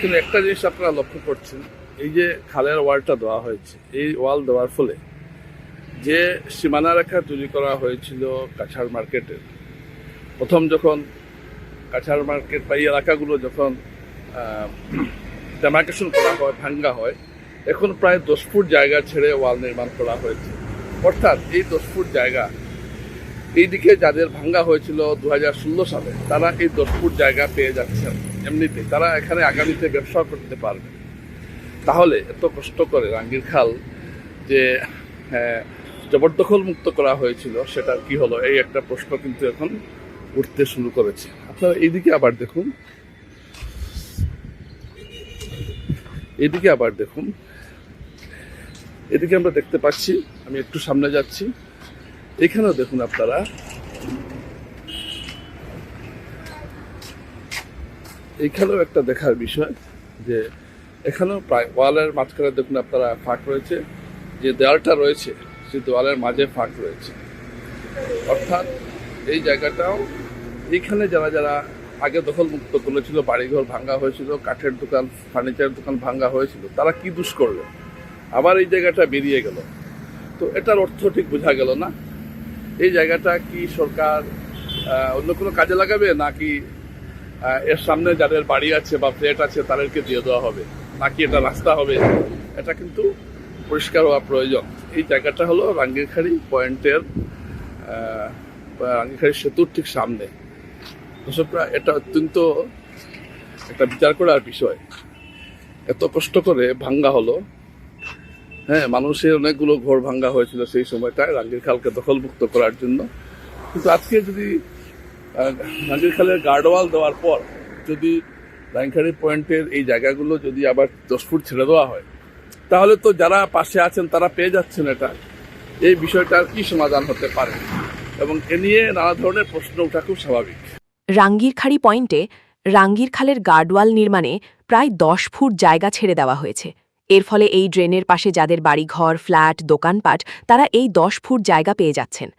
এখানে একটা জিনিস আপনারা লক্ষ্য করছেন, এই যে খালের ওয়ালটা দেওয়া হয়েছে, এই ওয়াল দেওয়ার ফলে যে সীমানা রেখা তৈরি করা হয়েছিল কাছাড় মার্কেটের, প্রথম যখন কাছাড় মার্কেট বা এই এলাকাগুলো যখন ডেমার্কেশন করা হয়, ভাঙ্গা হয়, এখন প্রায় 10 ফুট জায়গা ছেড়ে ওয়াল নির্মাণ করা হয়েছে। অর্থাৎ এই 10 ফুট জায়গা এইদিকে যাদের ভাঙ্গা হয়েছিল 2016 সালে, তারা এই 10 ফুট জায়গা পেয়ে যাচ্ছেন এমনিতে, তারা এখানে আগামীতে ব্যবসা করতে পারবে। তাহলে এত কষ্ট করে রাঙ্গির খাল যে জবরদখল মুক্ত করা হয়েছিল, সেটা কি হলো, এই একটা প্রশ্ন কিন্তু এখন উঠতে শুরু করেছে। আপনারা এইদিকে আবার দেখুন, এদিকে আবার দেখুন, এদিকে আমরা দেখতে পাচ্ছি, আমি একটু সামনে যাচ্ছি, এখানেও দেখুন আপনারা, এখানেও একটা দেখার বিষয় যে এখানেও প্রায় ওয়ালের মাঝখানে দেখুন আপনারা ফাঁক রয়েছে, যে দেওয়ালটা রয়েছে সেই দেওয়ালের মাঝে ফাঁক রয়েছে। অর্থাৎ এই জায়গাটাও, এইখানে যারা যারা আগে দখল মুক্ত করেছিল, বাড়িঘর ভাঙ্গা হয়েছিল, কাঠের দোকান, ফার্নিচারের দোকান ভাঙ্গা হয়েছিল, তারা কি দোষ করলো, আবার এই জায়গাটা বেরিয়ে গেল। তো এটার অর্থ ঠিক বোঝা গেল না। এই জায়গাটা কি সরকার অন্য কোনো কাজে লাগাবে, নাকি এর সামনে যাদের বাড়ি আছে বা ফ্ল্যাট আছে তাদেরকে দিয়ে দেওয়া হবে, নাকি এটা রাস্তা হবে, এটা কিন্তু পরিষ্কার হওয়া প্রয়োজন। এই জায়গাটা হলো রাঙ্গিরখাড়ি পয়েন্টের, রাঙ্গিরখাড়ি সেতুর ঠিক সামনে। দর্শকরা, এটা অত্যন্ত একটা বিচার করার বিষয়। এত কষ্ট করে ভাঙ্গা হলো, হ্যাঁ, মানুষের অনেকগুলো ঘর ভাঙ্গা হয়েছিল সেই সময়টায় রাঙ্গির খালকে দখলমুক্ত করার জন্য। কিন্তু আজকে যদি রাঙ্গির খালের গার্ডওয়াল দেওয়ার পর যদি রাঙ্গিরখাড়ি পয়েন্টের এই জায়গাগুলো যদি আবার 10 ফুট ছেড়ে দেওয়া হয়, তাহলে তো যারা পাশে আছেন তারা পেয়ে যাচ্ছেন এটা। এই বিষয়টার কি সমাধান হতে পারে, এবং এ নিয়ে নানা ধরনের প্রশ্ন ওঠা খুব স্বাভাবিক। রাঙ্গিরখাড়ি পয়েন্টে রাঙ্গির খালের গার্ডওয়াল নির্মাণে প্রায় 10 ফুট জায়গা ছেড়ে দেওয়া হয়েছে। এর ফলে এই ড্রেনের পাশে যাদের বাড়িঘর, ফ্ল্যাট, দোকানপাট, তারা এই 10 ফুট জায়গা পেয়ে যাচ্ছেন।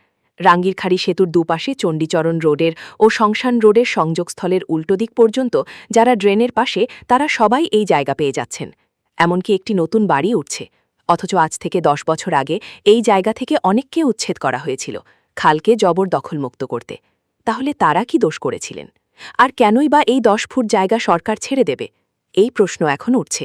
রাঙ্গিরখাড়ি সেতুর দুপাশে চণ্ডীচরণ রোডের ও সংশান রোডের সংযোগস্থলের উল্টো দিক পর্যন্ত যারা ড্রেনের পাশে, তারা সবাই এই জায়গা পেয়ে যাচ্ছেন। এমনকি একটি নতুন বাড়ি উঠছে। অথচ আজ থেকে 10 বছর আগে এই জায়গা থেকে অনেককে উচ্ছেদ করা হয়েছিল খালকে জবরদখলমুক্ত করতে। তাহলে তারা কি দোষ করেছিলেন? আর কেনই বা এই 10 ফুট জায়গা সরকার ছেড়ে দেবে? এই প্রশ্ন এখন উঠছে।